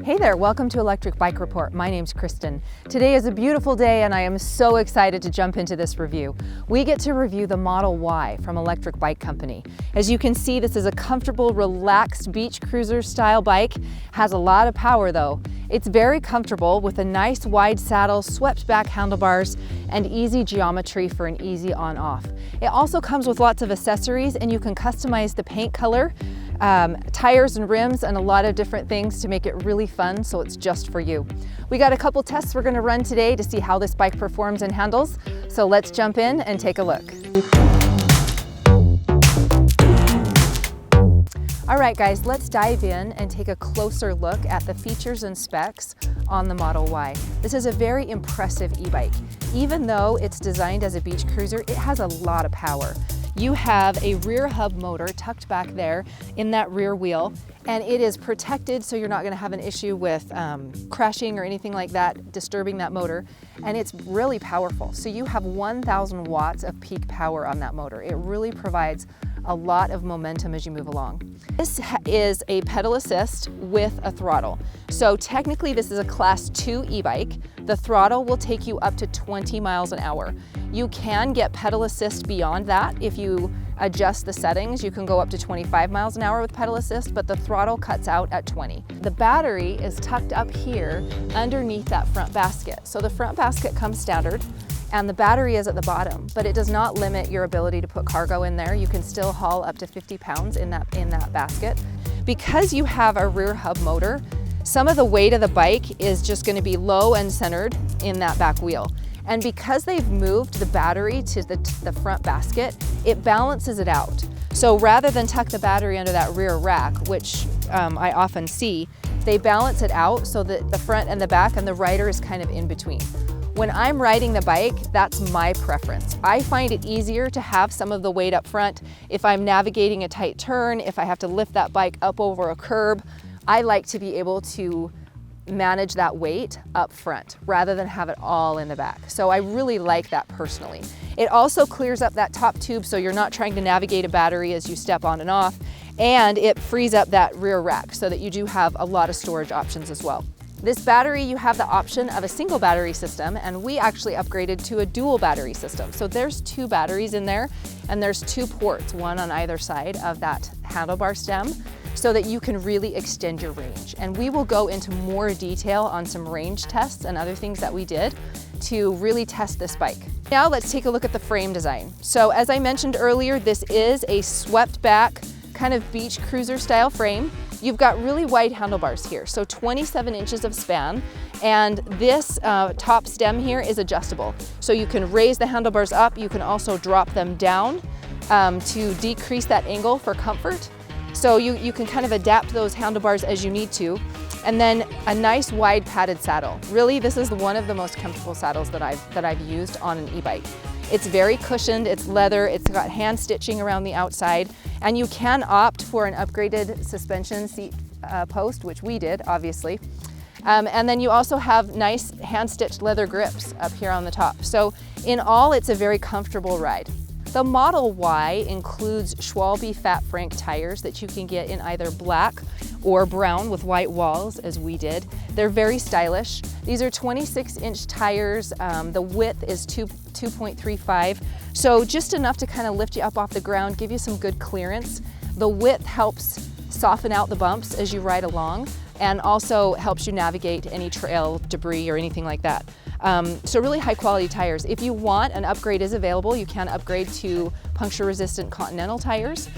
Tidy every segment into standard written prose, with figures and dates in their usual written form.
Hey there, welcome to Electric Bike Report. My name's Kristen. Today is a beautiful day and I am so excited to jump into this review. We get to review the Model Y from Electric Bike Company. As you can see, this is a comfortable, relaxed beach cruiser style bike. Has a lot of power though. It's very comfortable with a nice wide saddle, swept back handlebars, and easy geometry for an easy on-off. It also comes with lots of accessories and you can customize the paint color, tires and rims, and a lot of different things to make it really fun, so it's just for you. We got a couple tests we're going to run today to see how this bike performs and handles, so let's jump in and take a look. All right guys, let's dive in and take a closer look at the features and specs on the Model Y. This is a very impressive e-bike. Even though it's designed as a beach cruiser, it has a lot of power. You have a rear hub motor tucked back there in that rear wheel, and it is protected so you're not going to have an issue with crashing or anything like that, disturbing that motor. And it's really powerful. So you have 1,000 watts of peak power on that motor. It really provides a lot of momentum as you move along. This is a pedal assist with a throttle. So technically this is a class 2 e-bike. The throttle will take you up to 20 miles an hour. You can get pedal assist beyond that. If you adjust the settings, you can go up to 25 miles an hour with pedal assist, but the throttle cuts out at 20. The battery is tucked up here underneath that front basket. So the front basket comes standard, and the battery is at the bottom, but it does not limit your ability to put cargo in there. You can still haul up to 50 pounds in that basket. Because you have a rear hub motor, some of the weight of the bike is just going to be low and centered in that back wheel. And because they've moved the battery to the front basket, it balances it out. So rather than tuck the battery under that rear rack, which I often see, they balance it out so that the front and the back and the rider is kind of in between. When I'm riding the bike, that's my preference. I find it easier to have some of the weight up front. If I'm navigating a tight turn, if I have to lift that bike up over a curb, I like to be able to manage that weight up front rather than have it all in the back. So I really like that personally. It also clears up that top tube so you're not trying to navigate a battery as you step on and off, and it frees up that rear rack so that you do have a lot of storage options as well. This battery, you have the option of a single battery system, and we actually upgraded to a dual battery system. So there's 2 batteries in there, and there's 2 ports, one on either side of that handlebar stem, so that you can really extend your range. And we will go into more detail on some range tests and other things that we did to really test this bike. Now let's take a look at the frame design. So as I mentioned earlier, this is a swept back kind of beach cruiser style frame. You've got really wide handlebars here, so 27 inches of span, and this top stem here is adjustable. So you can raise the handlebars up, you can also drop them down to decrease that angle for comfort. So you can kind of adapt those handlebars as you need to. And then a nice wide padded saddle. Really, this is one of the most comfortable saddles that I've used on an e-bike. It's very cushioned, it's leather, it's got hand stitching around the outside, and you can opt for an upgraded suspension seat post, which we did, obviously. And then you also have nice hand-stitched leather grips up here on the top. So in all, it's a very comfortable ride. The Model Y includes Schwalbe Fat Frank tires that you can get in either black or brown with white walls, as we did. They're very stylish. These are 26-inch tires. The width is 2.35, so just enough to kind of lift you up off the ground, give you some good clearance. The width helps soften out the bumps as you ride along, and also helps you navigate any trail debris or anything like that. So really high quality tires. If you want, an upgrade is available. You can upgrade to puncture resistant Continental tires.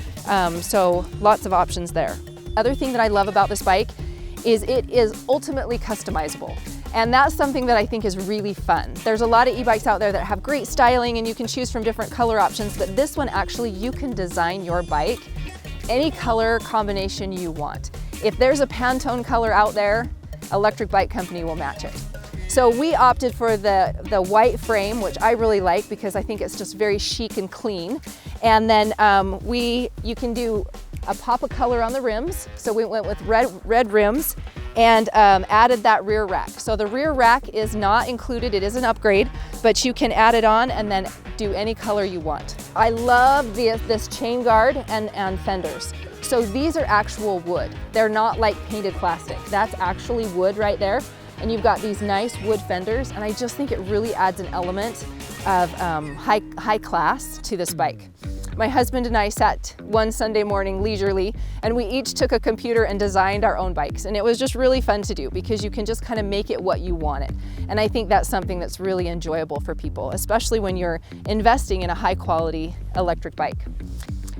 So lots of options there. Other thing that I love about this bike is it is ultimately customizable. And that's something that I think is really fun. There's a lot of e-bikes out there that have great styling and you can choose from different color options, but this one actually you can design your bike any color combination you want. If there's a Pantone color out there, Electric Bike Company will match it. So we opted for the white frame, which I really like because I think it's just very chic and clean. And then you can do a pop of color on the rims. So we went with red rims and added that rear rack. So the rear rack is not included, it is an upgrade, but you can add it on and then do any color you want. I love this chain guard and fenders. So these are actual wood. They're not like painted plastic. That's actually wood right there. And you've got these nice wood fenders, and I just think it really adds an element of high class to this bike. My husband and I sat one Sunday morning leisurely, and we each took a computer and designed our own bikes. And it was just really fun to do because you can just kind of make it what you want it. And I think that's something that's really enjoyable for people, especially when you're investing in a high quality electric bike.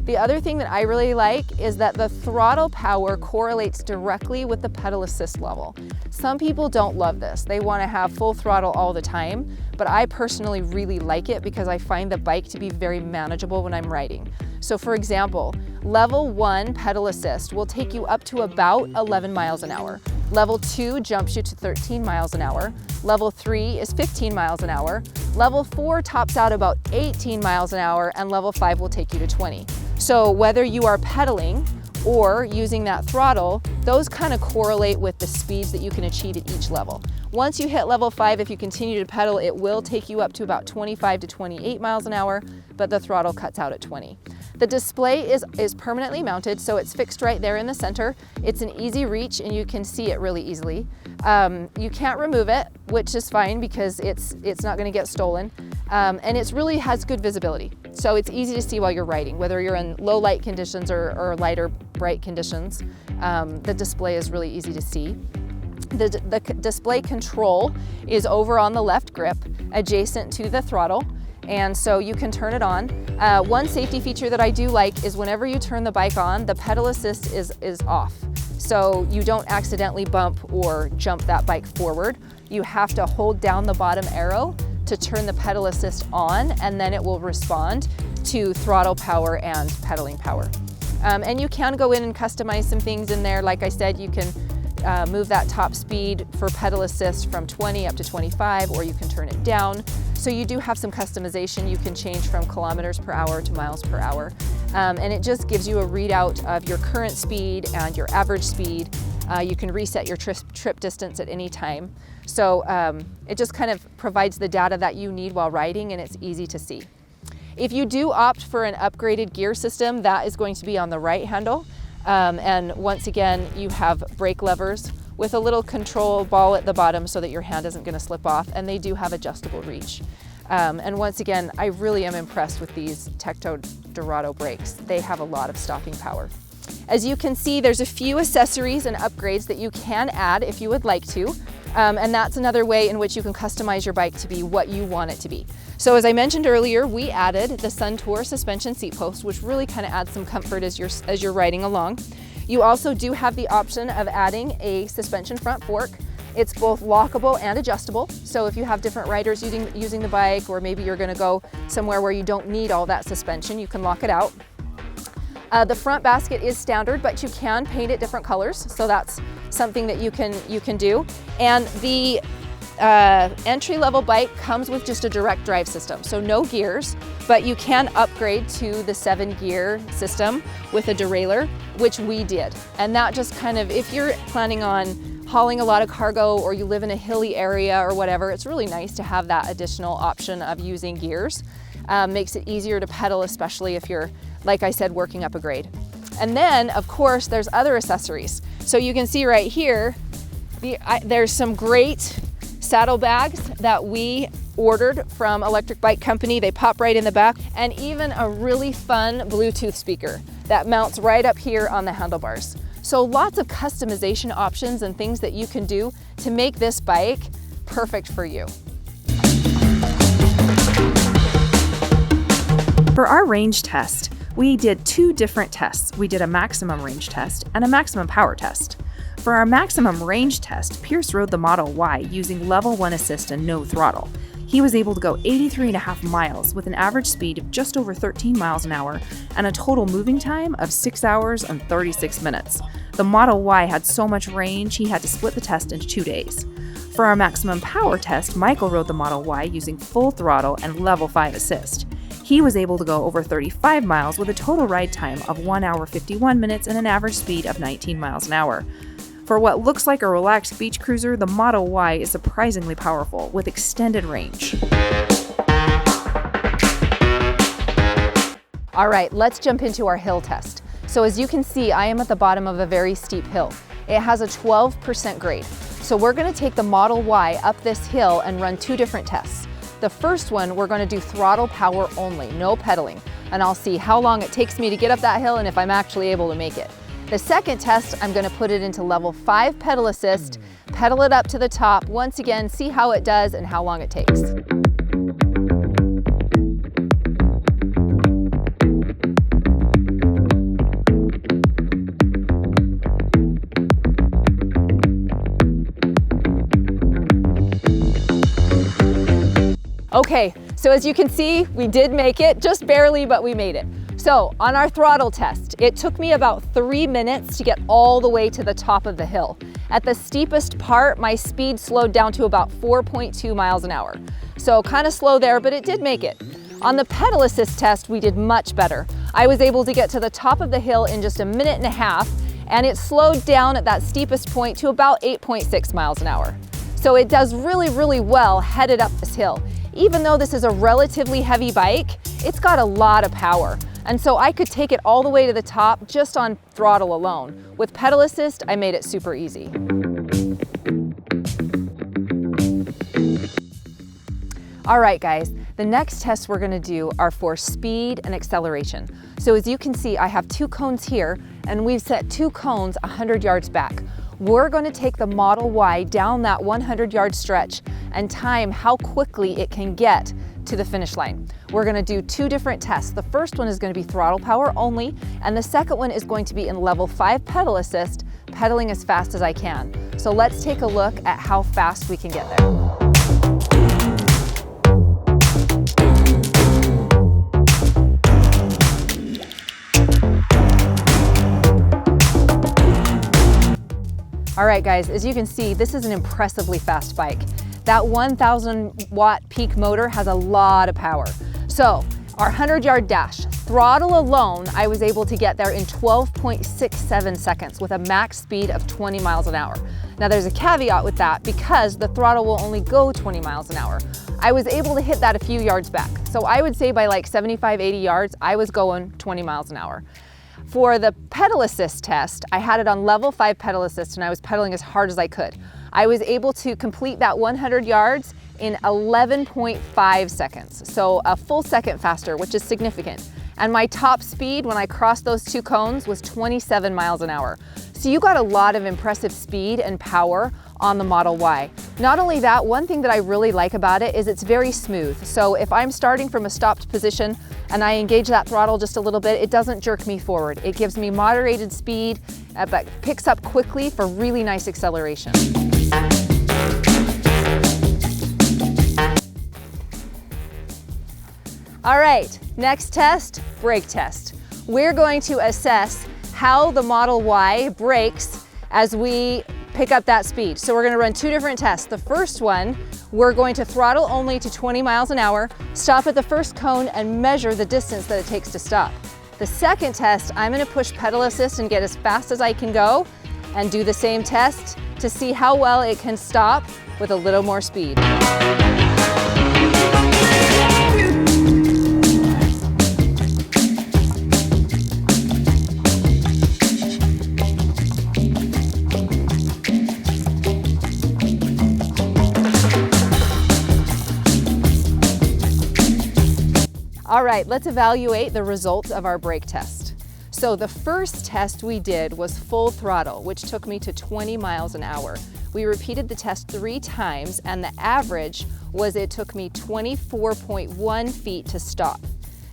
The other thing that I really like is that the throttle power correlates directly with the pedal assist level. Some people don't love this. They want to have full throttle all the time, but I personally really like it because I find the bike to be very manageable when I'm riding. So for example, level 1 pedal assist will take you up to about 11 miles an hour. Level 2 jumps you to 13 miles an hour. Level 3 is 15 miles an hour. Level 4 tops out about 18 miles an hour, and level 5 will take you to 20. So whether you are pedaling or using that throttle, those kind of correlate with the speeds that you can achieve at each level. Once you hit level 5, if you continue to pedal, it will take you up to about 25 to 28 miles an hour, but the throttle cuts out at 20. The display is permanently mounted, so it's fixed right there in the center. It's an easy reach and you can see it really easily. You can't remove it, which is fine because it's not going to get stolen. And it really has good visibility. So it's easy to see while you're riding, whether you're in low light conditions or lighter bright conditions. The display is really easy to see. The display control is over on the left grip, adjacent to the throttle, and so you can turn it on. One safety feature that I do like is whenever you turn the bike on, the pedal assist is off. So you don't accidentally bump or jump that bike forward. You have to hold down the bottom arrow to turn the pedal assist on, and then it will respond to throttle power and pedaling power. And you can go in and customize some things in there. Like I said, you can move that top speed for pedal assist from 20 up to 25, or you can turn it down. So you do have some customization. You can change from kilometers per hour to miles per hour. And it just gives you a readout of your current speed and your average speed. You can reset your trip distance at any time. So it just kind of provides the data that you need while riding, and it's easy to see. If you do opt for an upgraded gear system, that is going to be on the right handle. And once again, you have brake levers with a little control ball at the bottom so that your hand isn't going to slip off, and they do have adjustable reach. And once again, I really am impressed with these Tecto Dorado brakes. They have a lot of stopping power. As you can see, there's a few accessories and upgrades that you can add if you would like to. And that's another way in which you can customize your bike to be what you want it to be. So as I mentioned earlier, we added the Suntour suspension seat post, which really kind of adds some comfort as you're riding along. You also do have the option of adding a suspension front fork. It's both lockable and adjustable. So if you have different riders using the bike, or maybe you're going to go somewhere where you don't need all that suspension, you can lock it out. The front basket is standard, but you can paint it different colors, so that's something that you can do. And the entry-level bike comes with just a direct drive system, so no gears, but you can upgrade to the 7-gear system with a derailleur, which we did. And that just kind of, if you're planning on hauling a lot of cargo or you live in a hilly area or whatever, it's really nice to have that additional option of using gears. Makes it easier to pedal, especially if you're, like I said, working up a grade. And then, of course, there's other accessories. So you can see right here, there's some great saddlebags that we ordered from Electric Bike Company. They pop right in the back, and even a really fun Bluetooth speaker that mounts right up here on the handlebars. So lots of customization options and things that you can do to make this bike perfect for you. For our range test, we did 2 different tests. We did a maximum range test and a maximum power test. For our maximum range test, Pierce rode the Model Y using level 1 assist and no throttle. He was able to go 83.5 miles with an average speed of just over 13 miles an hour and a total moving time of 6 hours and 36 minutes. The Model Y had so much range, he had to split the test into 2 days. For our maximum power test, Michael rode the Model Y using full throttle and level 5 assist. He was able to go over 35 miles with a total ride time of 1 hour 51 minutes and an average speed of 19 miles an hour. For what looks like a relaxed beach cruiser, the Model Y is surprisingly powerful with extended range. All right, let's jump into our hill test. So as you can see, I am at the bottom of a very steep hill. It has a 12% grade. So we're gonna take the Model Y up this hill and run two different tests. The first one, we're gonna do throttle power only, no pedaling. And I'll see how long it takes me to get up that hill and if I'm actually able to make it. The second test, I'm gonna put it into level 5 pedal assist, pedal it up to the top, once again, see how it does and how long it takes. Okay, so as you can see, we did make it, just barely, but we made it. So on our throttle test, it took me about 3 minutes to get all the way to the top of the hill. At the steepest part, my speed slowed down to about 4.2 miles an hour. So kind of slow there, but it did make it. On the pedal assist test, we did much better. I was able to get to the top of the hill in just a minute and a half, and it slowed down at that steepest point to about 8.6 miles an hour. So it does really, really well headed up this hill. Even though this is a relatively heavy bike, it's got a lot of power. And so I could take it all the way to the top just on throttle alone. With pedal assist, I made it super easy. All right, guys, the next tests we're gonna do are for speed and acceleration. So as you can see, I have 2 cones here, and we've set 2 cones 100 yards back. We're going to take the Model Y down that 100-yard stretch and time how quickly it can get to the finish line. We're going to do 2 different tests. The first one is going to be throttle power only, and the second one is going to be in level 5 pedal assist, pedaling as fast as I can. So let's take a look at how fast we can get there. All right, guys, as you can see, this is an impressively fast bike. That 1,000 watt peak motor has a lot of power. So our 100-yard dash, throttle alone, I was able to get there in 12.67 seconds with a max speed of 20 miles an hour. Now there's a caveat with that because the throttle will only go 20 miles an hour. I was able to hit that a few yards back. So I would say by like 75, 80 yards, I was going 20 miles an hour. For the pedal assist test, I had it on level 5 pedal assist and I was pedaling as hard as I could. I was able to complete that 100 yards in 11.5 seconds, so a full second faster, which is significant. And my top speed when I crossed those 2 cones was 27 miles an hour. So you got a lot of impressive speed and power on the Model Y. Not only that, one thing that I really like about it is it's very smooth. So if I'm starting from a stopped position and I engage that throttle just a little bit, it doesn't jerk me forward. It gives me moderated speed, but picks up quickly for really nice acceleration. All right, next test, brake test. We're going to assess how the Model Y brakes as we pick up that speed. So we're gonna run 2 different tests. The first one, we're going to throttle only to 20 miles an hour, stop at the first cone and measure the distance that it takes to stop. The second test, I'm gonna push pedal assist and get as fast as I can go and do the same test to see how well it can stop with a little more speed. All right, let's evaluate the results of our brake test. So the first test we did was full throttle, which took me to 20 miles an hour. We repeated the test 3 times and the average was it took me 24.1 feet to stop.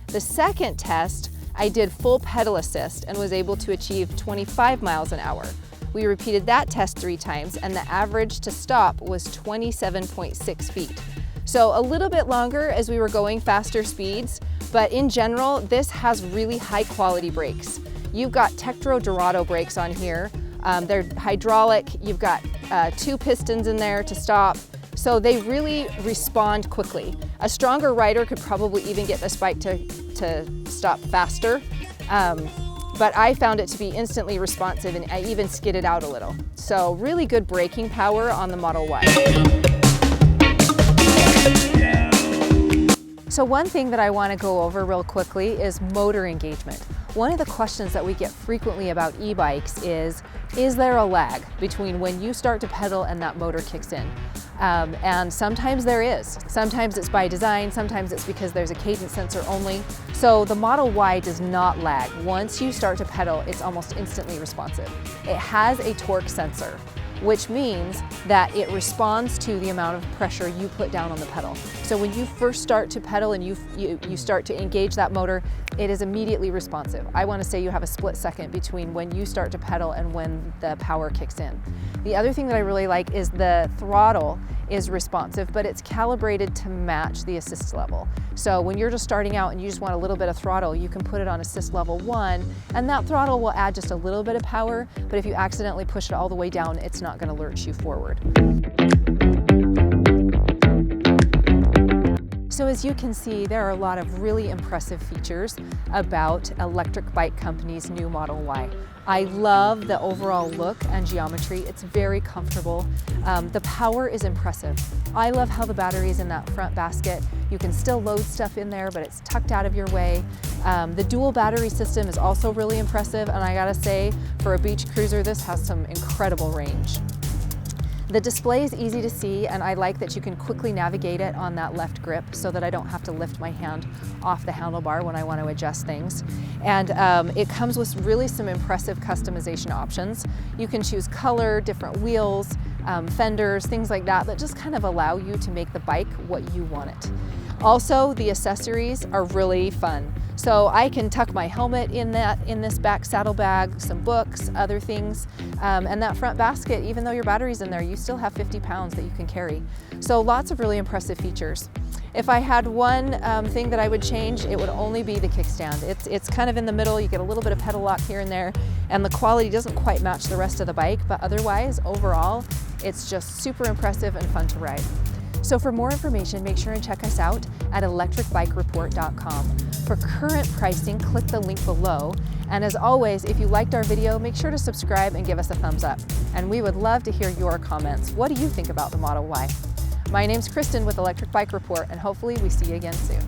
The second test, I did full pedal assist and was able to achieve 25 miles an hour. We repeated that test 3 times and the average to stop was 27.6 feet. So a little bit longer as we were going faster speeds, but in general, this has really high quality brakes. You've got Tektro Dorado brakes on here. They're hydraulic, you've got 2 pistons in there to stop, so they really respond quickly. A stronger rider could probably even get this bike to stop faster, but I found it to be instantly responsive and I even skidded out a little. So really good braking power on the Model Y. So one thing that I want to go over real quickly is motor engagement. One of the questions that we get frequently about e-bikes is there a lag between when you start to pedal and that motor kicks in? And sometimes there is. Sometimes it's by design, sometimes it's because there's a cadence sensor only. So the Model Y does not lag. Once you start to pedal, it's almost instantly responsive. It has a torque sensor, which means that it responds to the amount of pressure you put down on the pedal. So when you first start to pedal and you start to engage that motor, it is immediately responsive. I want to say you have a split second between when you start to pedal and when the power kicks in. The other thing that I really like is the throttle is responsive, but it's calibrated to match the assist level. So when you're just starting out and you just want a little bit of throttle, you can put it on assist level 1, and that throttle will add just a little bit of power, but if you accidentally push it all the way down, it's not going to lurch you forward. So as you can see, there are a lot of really impressive features about Electric Bike Company's new Model Y. I love the overall look and geometry. It's very comfortable. The power is impressive. I love how the battery is in that front basket. You can still load stuff in there, but it's tucked out of your way. The dual battery system is also really impressive, and I gotta say, for a beach cruiser, this has some incredible range. The display is easy to see, and I like that you can quickly navigate it on that left grip so that I don't have to lift my hand off the handlebar when I want to adjust things. And it comes with really some impressive customization options. You can choose color, different wheels, fenders, things like that just kind of allow you to make the bike what you want it. Also, the accessories are really fun. So I can tuck my helmet in this back saddlebag, some books, other things, and that front basket, even though your battery's in there, you still have 50 pounds that you can carry. So lots of really impressive features. If I had one thing that I would change, it would only be the kickstand. It's kind of in the middle, you get a little bit of pedal lock here and there, and the quality doesn't quite match the rest of the bike, but otherwise, overall, it's just super impressive and fun to ride. So for more information, make sure and check us out at electricbikereport.com. For current pricing, click the link below. And as always, if you liked our video, make sure to subscribe and give us a thumbs up. And we would love to hear your comments. What do you think about the Model Y? My name's Kristen with Electric Bike Report, and hopefully we see you again soon.